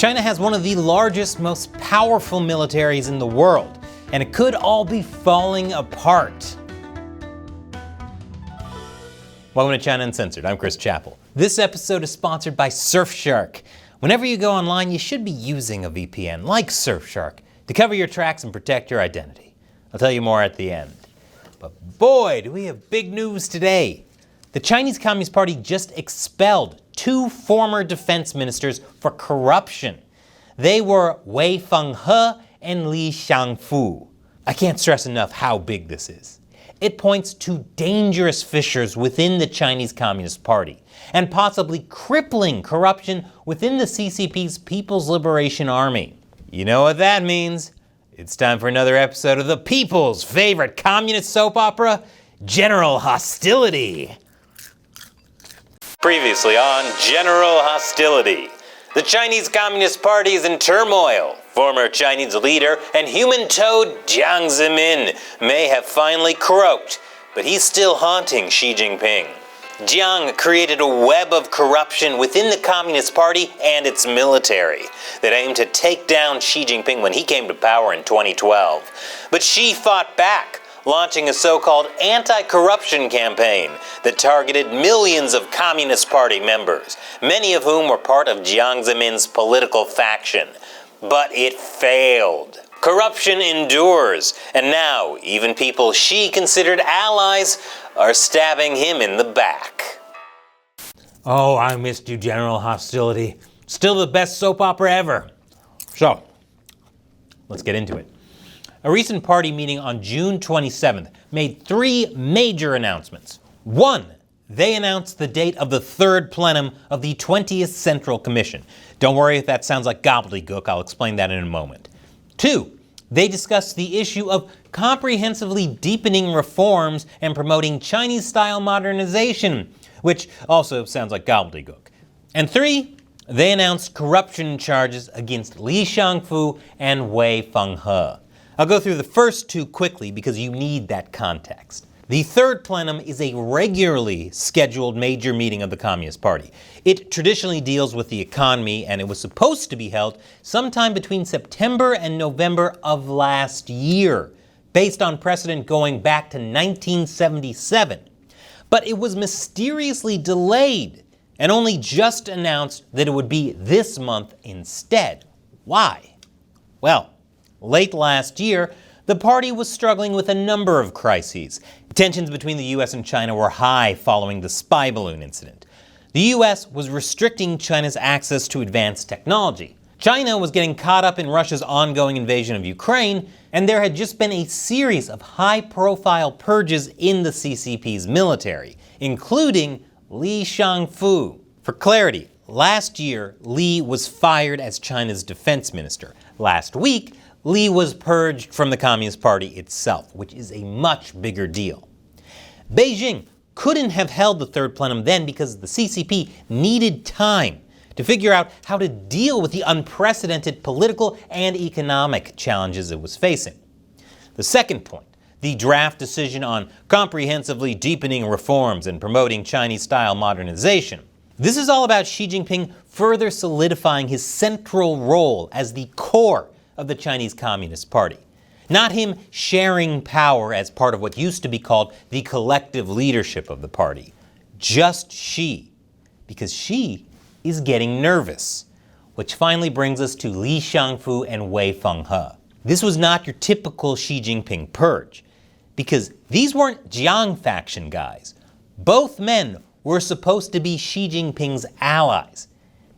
China has one of the largest, most powerful militaries in the world, and it could all be falling apart. Welcome to China Uncensored. I'm Chris Chappell. This episode is sponsored by Surfshark. Whenever you go online, you should be using a VPN like Surfshark to cover your tracks and protect your identity. I'll tell you more at the end. But boy, do we have big news today. The Chinese Communist Party just expelled two former defense ministers for corruption. They were Fenghe and Shangfu. I can't stress enough how big this is. It points to dangerous fissures within the Chinese Communist Party and possibly crippling corruption within the CCP's People's Liberation Army. You know what that means? It's time for another episode of the people's favorite communist soap opera, General Hostility. Previously on General Hostility, the Chinese Communist Party is in turmoil. Former Chinese leader and human toad Jiang Zemin may have finally croaked, but he's still haunting Xi Jinping. Jiang created a web of corruption within the Communist Party and its military that aimed to take down Xi Jinping when he came to power in 2012. But Xi fought back, launching a so-called anti-corruption campaign that targeted millions of Communist Party members, many of whom were part of Jiang Zemin's political faction. But it failed. Corruption endures, and now even people Xi considered allies are stabbing him in the back. Oh, I missed you, General Hostility. Still the best soap opera ever. So, let's get into it. A recent party meeting on June 27th made three major announcements. One, they announced the date of the third plenum of the 20th Central Commission. Don't worry if that sounds like gobbledygook, I'll explain that in a moment. Two, they discussed the issue of comprehensively deepening reforms and promoting Chinese-style modernization, which also sounds like gobbledygook. And three, they announced corruption charges against Shangfu and Fenghe. I'll go through the first two quickly because you need that context. The third plenum is a regularly scheduled major meeting of the Communist Party. It traditionally deals with the economy, and it was supposed to be held sometime between September and November of last year, based on precedent going back to 1977. But it was mysteriously delayed and only just announced that it would be this month instead. Why? Well, late last year, the party was struggling with a number of crises. Tensions between the US and China were high following the spy balloon incident. The US was restricting China's access to advanced technology. China was getting caught up in Russia's ongoing invasion of Ukraine, and there had just been a series of high-profile purges in the CCP's military, including Shangfu. For clarity, last year, Li was fired as China's defense minister. Last week, Li was purged from the Communist Party itself, which is a much bigger deal. Beijing couldn't have held the third plenum then because the CCP needed time to figure out how to deal with the unprecedented political and economic challenges it was facing. The second point, the draft decision on comprehensively deepening reforms and promoting Chinese-style modernization. This is all about Xi Jinping further solidifying his central role as the core of the Chinese Communist Party. Not him sharing power as part of what used to be called the collective leadership of the party. Just Xi. Because Xi is getting nervous. Which finally brings us to Shangfu and Fenghe. This was not your typical Xi Jinping purge. Because these weren't Jiang faction guys. Both men were supposed to be Xi Jinping's allies.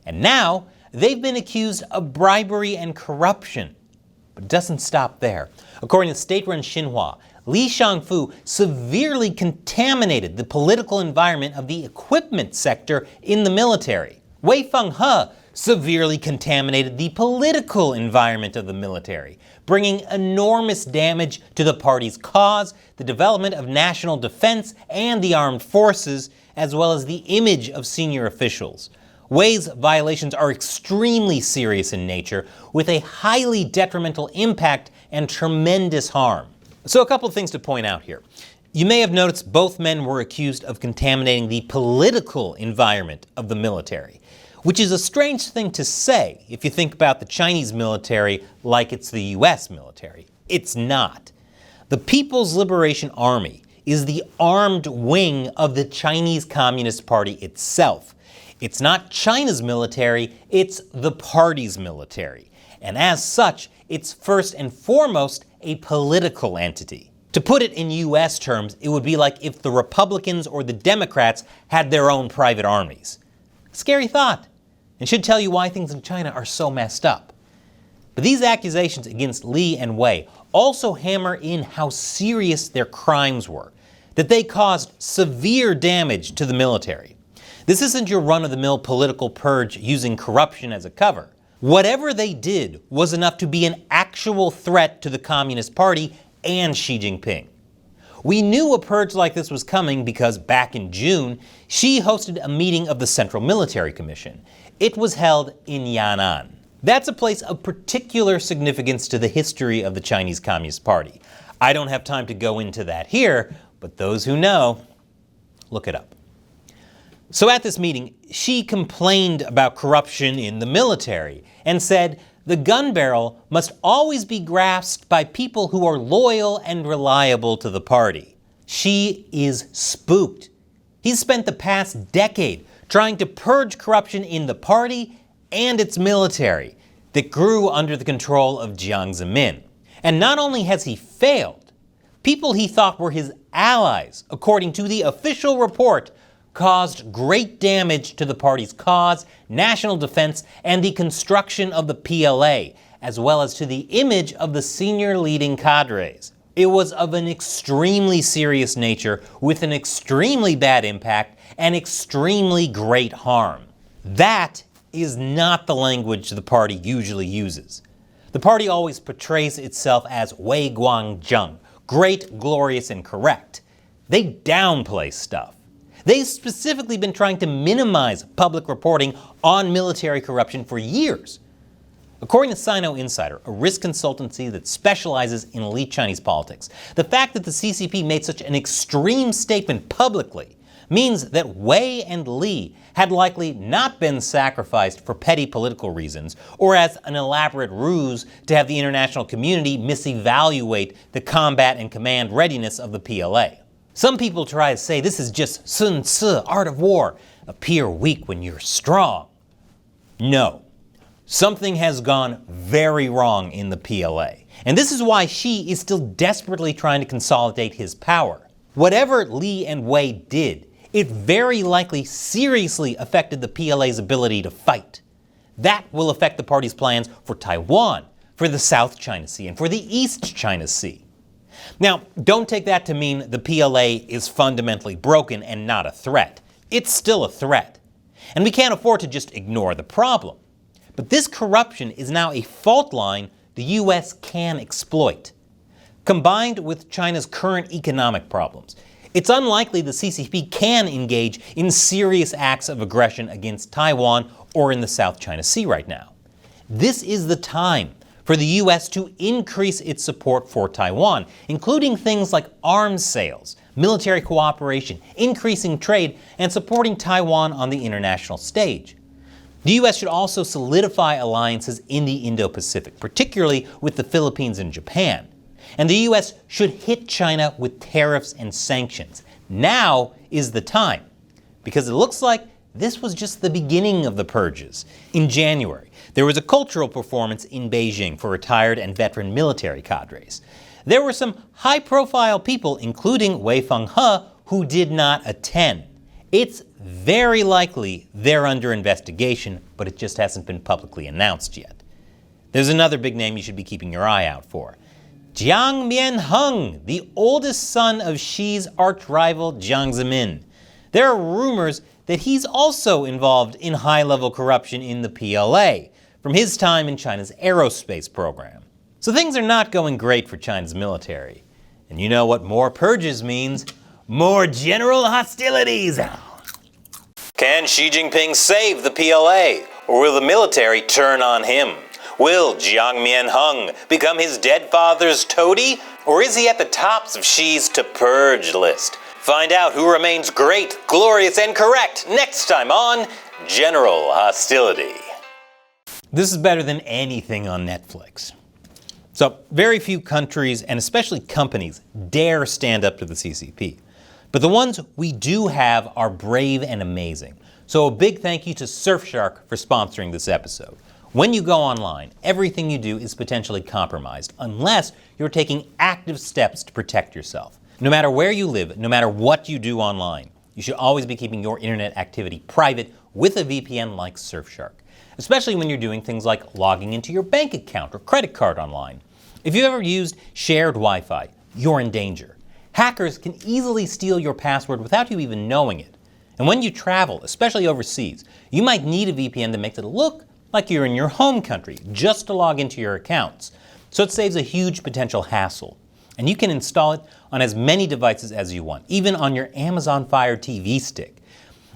And now, they've been accused of bribery and corruption. But it doesn't stop there. According to state-run Xinhua, Shangfu severely contaminated the political environment of the equipment sector in the military. Fenghe severely contaminated the political environment of the military, bringing enormous damage to the party's cause, the development of national defense and the armed forces, as well as the image of senior officials. Wei's violations are extremely serious in nature, with a highly detrimental impact and tremendous harm. So a couple of things to point out here. You may have noticed both men were accused of contaminating the political environment of the military. which is a strange thing to say if you think about the Chinese military like it's the US military. It's not. The People's Liberation Army is the armed wing of the Chinese Communist Party itself. It's not China's military, it's the party's military. And as such, it's first and foremost a political entity. To put it in US terms, it would be like if the Republicans or the Democrats had their own private armies. Scary thought, and should tell you why things in China are so messed up. But these accusations against Li and Wei also hammer in how serious their crimes were, that they caused severe damage to the military. This isn't your run-of-the-mill political purge using corruption as a cover. Whatever they did was enough to be an actual threat to the Communist Party and Xi Jinping. We knew a purge like this was coming because back in June, Xi hosted a meeting of the Central Military Commission. It was held in Yan'an. That's a place of particular significance to the history of the Chinese Communist Party. I don't have time to go into that here, but those who know, look it up. So at this meeting, Xi complained about corruption in the military and said the gun barrel must always be grasped by people who are loyal and reliable to the party. Xi is spooked. He's spent the past decade trying to purge corruption in the party and its military that grew under the control of Jiang Zemin. And not only has he failed, people he thought were his allies, according to the official report, caused great damage to the party's cause, national defense, and the construction of the PLA, as well as to the image of the senior leading cadres. It was of an extremely serious nature, with an extremely bad impact and extremely great harm. That is not the language the party usually uses. The party always portrays itself as Wei Guangzheng, great, glorious, and correct. They downplay stuff. They've specifically been trying to minimize public reporting on military corruption for years. According to China Insider, a risk consultancy that specializes in elite Chinese politics, the fact that the CCP made such an extreme statement publicly means that Wei and Li had likely not been sacrificed for petty political reasons or as an elaborate ruse to have the international community misevaluate the combat and command readiness of the PLA. Some people try to say this is just Sun Tzu, art of war, appear weak when you're strong. No. Something has gone very wrong in the PLA. And this is why Xi is still desperately trying to consolidate his power. Whatever Li and Wei did, it very likely seriously affected the PLA's ability to fight. That will affect the party's plans for Taiwan, for the South China Sea, and for the East China Sea. Now, don't take that to mean the PLA is fundamentally broken and not a threat. It's still a threat. And we can't afford to just ignore the problem. But this corruption is now a fault line the US can exploit. Combined with China's current economic problems, it's unlikely the CCP can engage in serious acts of aggression against Taiwan or in the South China Sea right now. This is the time for the US to increase its support for Taiwan, including things like arms sales, military cooperation, increasing trade, and supporting Taiwan on the international stage. The US should also solidify alliances in the Indo-Pacific, particularly with the Philippines and Japan. And the US should hit China with tariffs and sanctions. Now is the time, because it looks like this was just the beginning of the purges. In January, there was a cultural performance in Beijing for retired and veteran military cadres. There were some high-profile people, including Wei Fenghe, who did not attend. It's very likely they're under investigation, but it just hasn't been publicly announced yet. There's another big name you should be keeping your eye out for. Jiang Mianheng, the oldest son of Xi's arch-rival Jiang Zemin. There are rumors that he's also involved in high-level corruption in the PLA from his time in China's aerospace program. So things are not going great for China's military. And you know what more purges means? More general hostilities! Can Xi Jinping save the PLA? Or will the military turn on him? Will Jiang Mianheng become his dead father's toady? Or is he at the tops of Xi's to purge list? Find out who remains great, glorious, and correct next time on General Hostility. This is better than anything on Netflix. So, very few countries, and especially companies, dare stand up to the CCP. But the ones we do have are brave and amazing. So a big thank you to Surfshark for sponsoring this episode. When you go online, everything you do is potentially compromised unless you're taking active steps to protect yourself. No matter where you live, no matter what you do online, you should always be keeping your internet activity private with a VPN like Surfshark, especially when you're doing things like logging into your bank account or credit card online. If you've ever used shared Wi-Fi, you're in danger. Hackers can easily steal your password without you even knowing it. And when you travel, especially overseas, you might need a VPN that makes it look like you're in your home country just to log into your accounts. So it saves a huge potential hassle. And you can install it on as many devices as you want, even on your Amazon Fire TV stick.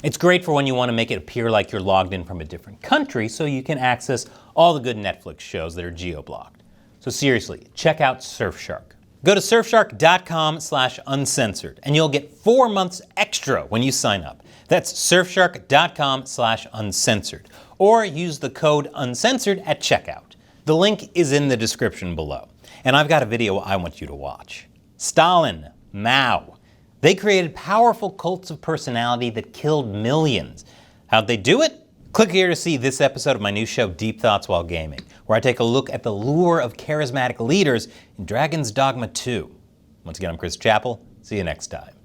It's great for when you want to make it appear like you're logged in from a different country so you can access all the good Netflix shows that are geo-blocked. So seriously, check out Surfshark. Go to surfshark.com/uncensored and you'll get 4 months extra when you sign up. That's surfshark.com/uncensored. Or use the code uncensored at checkout. The link is in the description below. And I've got a video I want you to watch. Stalin, Mao. They created powerful cults of personality that killed millions. How'd they do it? Click here to see this episode of my new show, Deep Thoughts While Gaming, where I take a look at the lure of charismatic leaders in Dragon's Dogma 2. Once again, I'm Chris Chappell. See you next time.